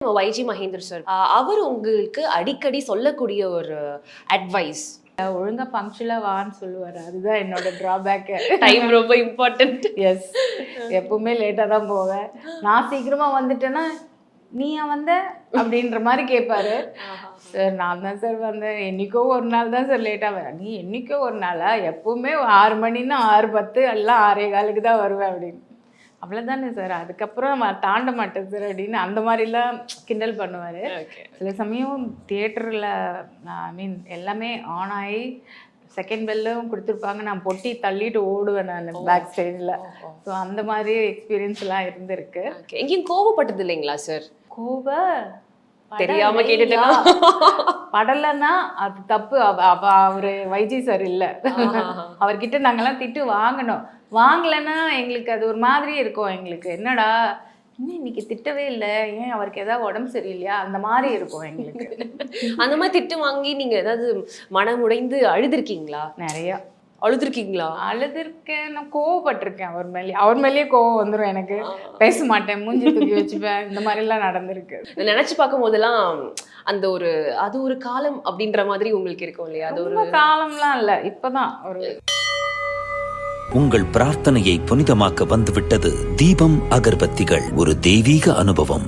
YG Mahendra sir அவர் உங்களுக்கு அடிக்கடி சொல்லக்கூடிய ஒரு அட்வைஸ், ஒழுங்கா பங்க்சுவலா வான்னு சொல்லுவாரு. அதுதான் என்னோட டிராபேக். டைம் ரொம்ப இம்பார்ட்டன்ட். எஸ், எப்பவுமே லேட்டா தான் போவேன். நான் சீக்கிரமா வந்துட்டேன்னா நீயா வந்த அப்படின்ற மாதிரி கேட்பாரு. சார் நான் தான் சார் வந்தேன், என்னைக்கோ ஒரு நாள் தான் சார் லேட்டாக வரேன். நீ என்னைக்கோ ஒரு நாளா? எப்பவுமே 6 மணின்னா 6:10 எல்லாம் 6:15 தான் வருவேன் அப்படின்னு. அவ்வளோதானே சார், அதுக்கப்புறம் தாண்ட மாட்டேன் சார் அப்படின்னு அந்த மாதிரிலாம் கிண்டல் பண்ணுவார். சில சமயம் தியேட்டரில் ஐ மீன் எல்லாமே ஆன் ஆகி செகண்ட் பெல்லும் கொடுத்துருப்பாங்க, நான் பொட்டி தள்ளிட்டு ஓடுவேன் நான் பேக் ஸ்டேஜில். ஸோ அந்த மாதிரி எக்ஸ்பீரியன்ஸ்லாம் இருந்திருக்கு. எங்கேயும் கோவப்பட்டது இல்லைங்களா சார்? தெரியாம கேட்டுட்டா படலைன்னா அது தப்பு. அவரு வைஜி சார் இல்ல, அவர்கிட்ட நாங்கெல்லாம் திட்டு வாங்கலைன்னா எங்களுக்கு அது ஒரு மாதிரி இருக்கும். எங்களுக்கு என்னடா இன்னும் இன்னைக்கு திட்டவே இல்லை, ஏன் அவருக்கு ஏதாவது உடம்பு சரியில்லையா அந்த மாதிரி இருக்கும் எங்களுக்கு. அந்த மாதிரி திட்டு வாங்கி நீங்க ஏதாவது மனமுடைந்து அழுதுருக்கீங்களா? நிறையா அழுதுருக்கீங்களா? அழுதுருக்கேன், நான் கோவப்பட்டிருக்கேன். அவர் மேலேயே கோவம் வந்துடும் எனக்கு. பேச மாட்டேன், மூஞ்சி தூக்கி வச்சுப்பேன். இந்த மாதிரிலாம் நடந்திருக்கு. நினைச்சு பார்க்கும் போதெல்லாம் அந்த ஒரு அது ஒரு காலம் அப்படின்ற மாதிரி உங்களுக்கு இருக்கும் இல்லையா? அது ஒரு காலம்லாம் இல்லை, இப்பதான் ஒரு உங்கள் பிரார்த்தனையை புனிதமாக்க வந்துவிட்டது தீபம் அகர்பத்திகள். ஒரு தெய்வீக அனுபவம்.